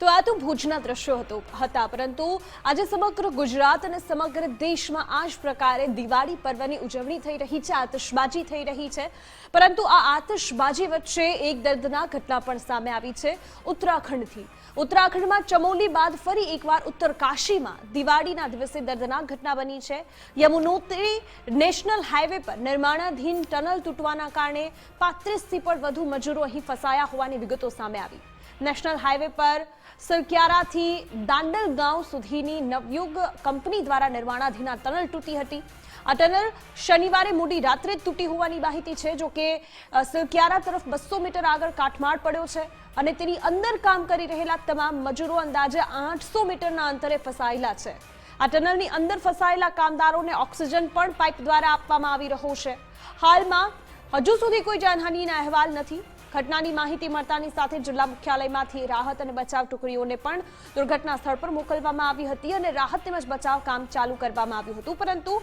તો આ તો ભુજના દ્રશ્યો હતા, પરંતુ આજે સમગ્ર ગુજરાત અને સમગ્ર દેશમાં આ જ પ્રકારે દિવાળી પર્વની ઉજવણી થઈ રહી છે, આતશબાજી થઈ રહી છે। પરંતુ આ આતશબાજી વચ્ચે એક દર્દનાક ઘટના પણ સામે આવી છે ઉત્તરાખંડથી। ઉત્તરાખંડમાં ચમોલી બાદ ફરી એકવાર ઉત્તરકાશીમાં દિવાળીના દિવસે દર્દનાક ઘટના બની છે। યમુનોત્રી નેશનલ હાઈવે પર નિર્માણાધીન ટનલ તૂટવાના કારણે 35થી પણ વધુ મજૂરો અહીં ફસાયા હોવાની વિગતો સામે આવી। નેશનલ હાઈવે પર સરક્યારાથી દાંડલ ગાંવ સુધીની નવયુગ કંપની દ્વારા નિર્માણાધીન ટનલ તૂટી હતી। આ ટનલ શનિવારે મોડી રાત્રે તૂટી હોવાની માહિતી છે। જો કે સરક્યારા તરફ 200 મીટર આગળ કાટમાળ પડ્યો છે અને તેની અંદર કામ કરી રહેલા તમામ મજૂરો અંદાજે 800 મીટરના અંતરે ફસાયેલા છે। આ ટનલની અંદર ફસાયેલા કામદારોને ઓક્સિજન પણ પાઇપ દ્વારા આપવામાં આવી રહ્યો છે। હાલમાં હજુ સુધી કોઈ જાનહાનિના અહેવાલ નથી। ઘટનાની માહિતી મળતાની સાથે જિલ્લા મુખ્યાલયમાંથી રાહત અને બચાવ ટુકડીઓને પણ દુર્ઘટના સ્થળ પર મોકલવામાં આવી હતી અને રાહત તેમજ બચાવ કામ ચાલુ કરવામાં આવ્યું હતું। પરંતુ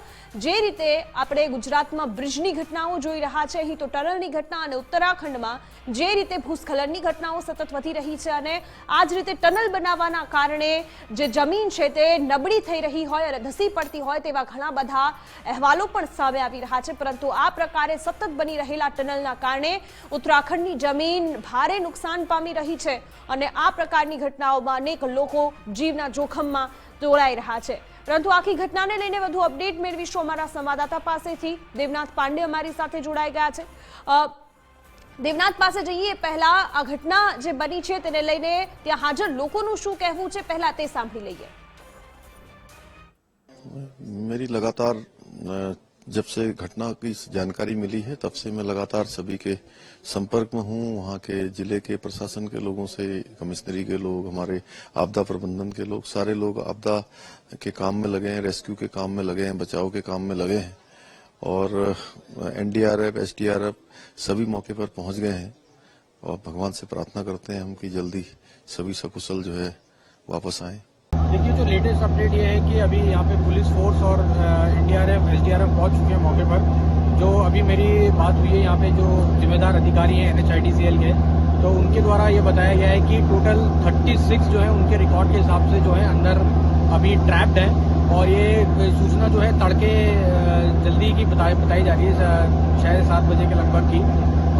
જે રીતે આપણે ગુજરાતમાં બ્રિજની ઘટનાઓ જોઈ રહ્યા છે, અહીં તો ટનલની ઘટના અને ઉત્તરાખંડમાં જે રીતે ભૂસ્ખલનની ઘટનાઓ સતત વધી રહી છે અને આ જ રીતે ટનલ બનાવવાના કારણે જે જમીન છે તે નબળી થઈ રહી હોય અને ધસી પડતી હોય તેવા ઘણા બધા અહેવાલો પણ સામે આવી રહ્યા છે। પરંતુ આ પ્રકારે સતત બની રહેલા ટનલના કારણે ઉત્તરાખંડની જમીન ભારે નુકસાન પામી રહી છે અને આ પ્રકારની ઘટનાઓમાં અનેક લોકો જીવના જોખમમાં તોળાઈ રહ્યા છે। પરંતુ આખી ઘટનાને લઈને વધુ અપડેટ મેળવીશું અમારા સંવાદદાતા પાસેથી। દેવનાથ પાંડે અમારી સાથે જોડાઈ ગયા છે। દેવનાથ પાસે જઈએ પહેલા આ ઘટના જે બની છે તેને લઈને ત્યાં હાજર લોકોનું શું કહેવું છે, પહેલા તે સાંભળી લઈએ। मेरी लगातार जब से घटना की जानकारी मिली है तब से मैं लगातार सभी के संपर्क में हूं। वहां के जिले के प्रशासन के लोगों से, कमिश्नरी के लोग, हमारे आपदा प्रबंधन के लोग, सारे लोग आपदा के काम में लगे हैं, रेस्क्यू के काम में लगे हैं, बचाव के काम में लगे हैं और एनडीआरएफ, एसडीआरएफ सभी मौके पर पहुंच गए हैं और भगवान से प्रार्थना करते हैं हम कि जल्दी सभी सकुशल जो है वापस आए। देखिए, जो लेटेस्ट अपडेट ये है कि अभी यहाँ पे पुलिस फोर्स और एनडीआरएफ, एसडीआरएफ पहुंच चुके हैं मौके पर। जो अभी मेरी बात हुई है यहाँ पे जो जिम्मेदार अधिकारी हैं NHIDCL के, तो उनके द्वारा ये बताया गया है कि टोटल 36 जो है उनके रिकॉर्ड के हिसाब से जो है अंदर अभी ट्रैप्ड है। और ये सूचना जो है तड़के जल्दी की बताई जा रही है, 6-7 बजे के लगभग की।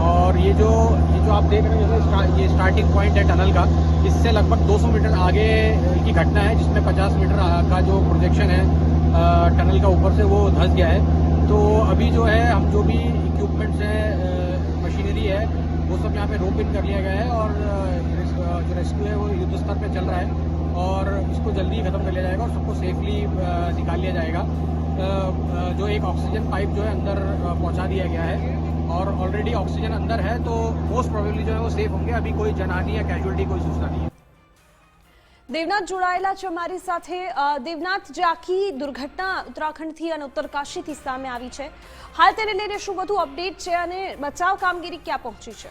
और ये जो आप देख रहे हैं ये स्टार्टिंग पॉइंट है टनल का, इससे लगभग 200 मीटर आगे की घटना है जिसमें 50 मीटर का जो प्रोजेक्शन है टनल का ऊपर से वो धंस गया है। तो अभी जो है हम जो भी इक्विपमेंट्स है, मशीनरी है, वो सब यहाँ पे रोप इन कर लिया गया है और जो रेस्क्यू है वो युद्ध स्तर पे चल रहा है और इसको जल्दी खत्म कर लिया जाएगा और सबको सेफली निकाल लिया जाएगा। जो एक ऑक्सीजन पाइप जो है अंदर पहुँचा दिया गया है और ऑलरेडी ऑक्सीजन अंदर है, तो मोस्ट प्रोबेबली जो है वो सेफ होंगे। अभी कोई जनहानि या कैजुअलिटी कोई सूचना नहीं है। દેવનાથ જોડાયેલા છે અમારી સાથે। દેવનાથ, જે આખી દુર્ઘટના ઉત્તરાખંડથી અને ઉત્તરકાશીથી સામે આવી છે, હાલ તેને લઈને શું વધુ અપડેટ છે અને બચાવ કામગીરી ક્યાં પહોંચી છે?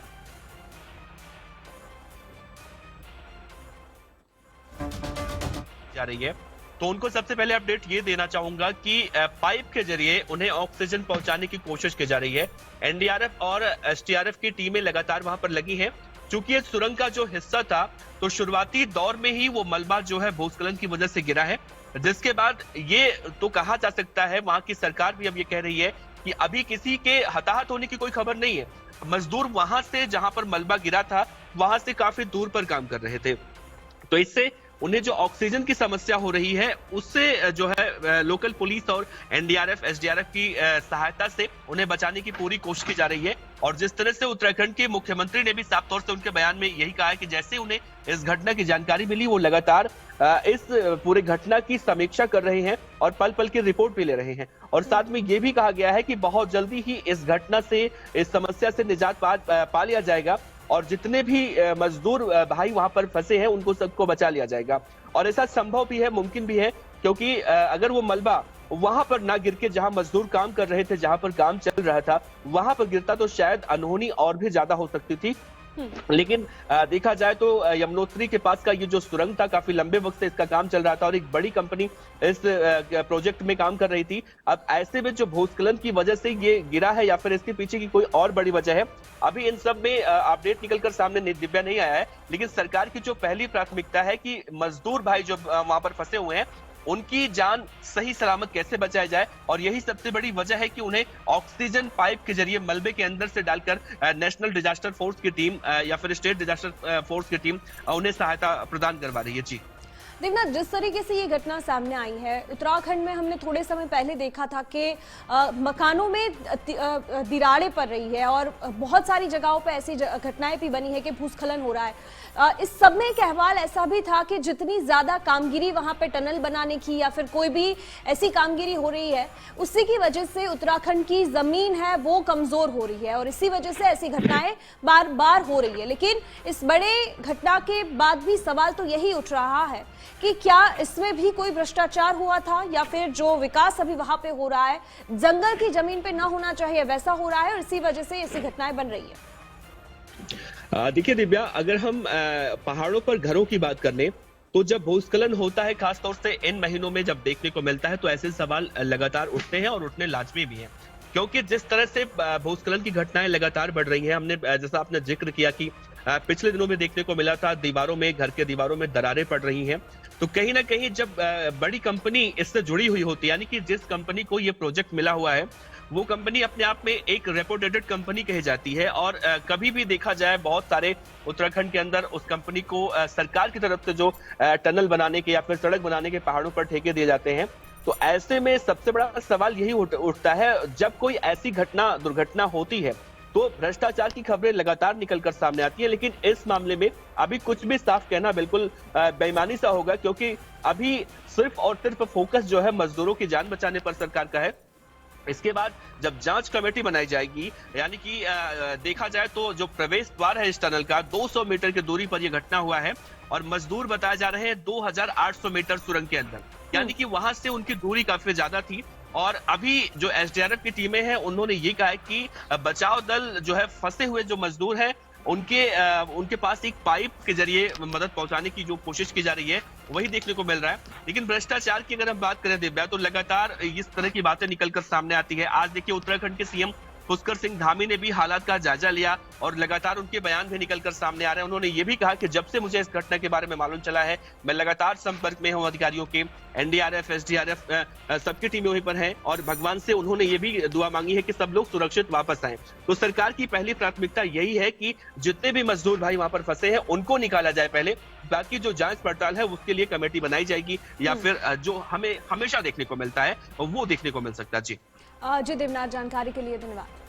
जा रही है तो उनको सबसे पहले अपडेट ये देना चाहूंगा कि पाइप के जरिए उन्हें ऑक्सीजन पहुंचाने की कोशिश की जा रही है। एनडीआरएफ और एसडीआरएफ की टीमें लगातार वहां पर लगी हैं। चूंकि ये सुरंग का जो हिस्सा था तो शुरुआती दौर में ही वो मलबा जो है भूस्खलन की वजह से गिरा है, जिसके बाद ये तो कहा जा सकता है, वहां की सरकार भी अब ये कह रही है कि अभी किसी के हताहत होने की कोई खबर नहीं है। मजदूर वहां से जहां पर मलबा गिरा था वहां से काफी दूर पर काम कर रहे थे, तो इससे उन्हें जो ऑक्सीजन की समस्या हो रही है उससे जो है लोकल पुलिस और एनडीआरएफ, एसडीआरएफ की सहायता से उन्हें बचाने की पूरी कोशिश की जा रही है। और जिस तरह से उत्तराखंड के मुख्यमंत्री ने भी साफ तौर से उनके बयान में यही कहा है कि जैसे उन्हें इस घटना की जानकारी मिली वो लगातार इस पूरे घटना की समीक्षा कर रहे हैं और पल पल की रिपोर्ट भी ले रहे हैं। और साथ में ये भी कहा गया है कि बहुत जल्दी ही इस घटना से, इस समस्या से निजात पा लिया जाएगा और जितने भी मजदूर भाई वहां पर फंसे हैं उनको सबको बचा लिया जाएगा। और ऐसा संभव भी है, मुमकिन भी है, क्योंकि अगर वो मलबा वहां पर ना गिर के जहां मजदूर काम कर रहे थे, जहां पर काम चल रहा था, वहां पर गिरता तो शायद अनहोनी और भी ज्यादा हो सकती थी। लेकिन देखा जाए तो यमुनोत्री के पास का ये जो सुरंग था, काफी लंबे वक्त से इसका काम चल रहा था और एक बड़ी कंपनी इस प्रोजेक्ट में काम कर रही थी। अब ऐसे में जो भूस्खलन की वजह से ये गिरा है या फिर इसके पीछे की कोई और बड़ी वजह है, अभी इन सब में अपडेट निकलकर सामने दिव्या नहीं आया है। लेकिन सरकार की जो पहली प्राथमिकता है कि मजदूर भाई जो वहां पर फंसे हुए हैं उनकी जान सही सलामत कैसे बचाया जाए, और यही सबसे बड़ी वजह है कि उन्हें ऑक्सीजन पाइप के जरिए मलबे के अंदर से डालकर नेशनल डिजास्टर फोर्स की टीम या फिर स्टेट डिजास्टर फोर्स की टीम उन्हें सहायता प्रदान करवा रही है। जी देखना, जिस तरीके से ये घटना सामने आई है उत्तराखंड में, हमने थोड़े समय पहले देखा था कि मकानों में दीवारें पड़ रही है और बहुत सारी जगहों पे ऐसी घटनाएं भी बनी है कि भूस्खलन हो रहा है। इस सब में एक अहवाल ऐसा भी था कि जितनी ज्यादा कामगिरी वहां पे टनल बनाने की या फिर कोई भी ऐसी कामगिरी हो रही है, उसी की वजह से उत्तराखंड की जमीन है वो कमजोर हो रही है और इसी वजह से ऐसी घटनाएं बार बार हो रही है। लेकिन इस बड़े घटना के बाद भी सवाल तो यही उठ रहा है कि क्या इसमें भी कोई भ्रष्टाचार हुआ था या फिर जो विकास अभी वहां पे हो रहा है जंगल की जमीन पे ना होना चाहिए वैसा हो रहा है और इसी वजह से ऐसी घटनाएं बन रही है। देखिए दिव्या, अगर हम पहाड़ों पर घरों की बात कर लें तो जब भूस्खलन होता है, खासतौर से इन महीनों में जब देखने को मिलता है, तो ऐसे सवाल लगातार उठते हैं और उठने लाजमी भी हैं। क्योंकि जिस तरह से भूस्खलन की घटनाएं लगातार बढ़ रही हैं, हमने जैसा आपने जिक्र किया कि पिछले दिनों में देखने को मिला था दीवारों में, घर के दीवारों में दरारें पड़ रही हैं, तो कहीं ना कहीं जब बड़ी कंपनी इससे जुड़ी हुई होती है, यानी कि जिस कंपनी को ये प्रोजेक्ट मिला हुआ है वो कंपनी अपने आप में एक रेपुटेटेड कंपनी कही जाती है। और कभी भी देखा जाए बहुत सारे उत्तराखंड के अंदर उस कंपनी को सरकार की तरफ से जो टनल बनाने के या फिर सड़क बनाने के पहाड़ों पर ठेके दिए जाते हैं, तो ऐसे में सबसे बड़ा सवाल यही उठता है, जब कोई ऐसी दुर्घटना होती है तो भ्रष्टाचार की खबरें लगातार निकलकर सामने आती है। लेकिन इस मामले में अभी कुछ भी साफ कहना बिल्कुल बेईमानी सा होगा, क्योंकि अभी सिर्फ और सिर्फ फोकस जो है मजदूरों की जान बचाने पर सरकार का है। इसके बाद जब जांच कमेटी बनाई जाएगी, यानी कि देखा जाए तो जो प्रवेश द्वार है इस टनल का 200 मीटर की दूरी पर यह घटना हुआ है और मजदूर बताए जा रहे हैं 2800 मीटर सुरंग के अंदर, यानी कि वहां से उनकी दूरी काफी ज्यादा थी। और अभी जो एसडीआरएफ की टीमें हैं उन्होंने ये कहा है कि बचाव दल जो है फंसे हुए जो मजदूर हैं उनके पास एक पाइप के जरिए मदद पहुंचाने की जो कोशिश की जा रही है वही देखने को मिल रहा है। लेकिन भ्रष्टाचार की अगर हम बात करें दिव्या, तो लगातार इस तरह की बातें निकलकर सामने आती है। आज देखिए उत्तराखंड के सीएम पुष्कर सिंह धामी ने भी हालात का जायजा लिया और लगातार उनके बयान भी निकलकर सामने आ रहे हैं। उन्होंने ये भी कहा कि जब से मुझे इस घटना के बारे में मालूम चला है मैं लगातार संपर्क में हूं अधिकारियों के, एनडीआरएफ, एसडीआरएफ सबकी टीमें वहीं पर हैं और भगवान से उन्होंने ये भी दुआ मांगी है कि सब लोग सुरक्षित वापस आए। तो सरकार की पहली प्राथमिकता यही है कि जितने भी मजदूर भाई वहां पर फंसे हैं उनको निकाला जाए पहले, बाकी जो जांच पड़ताल है उसके लिए कमेटी बनाई जाएगी या फिर जो हमें हमेशा देखने को मिलता है वो देखने को मिल सकता है। जी जी देवनाथ, जानकारी के लिए धन्यवाद।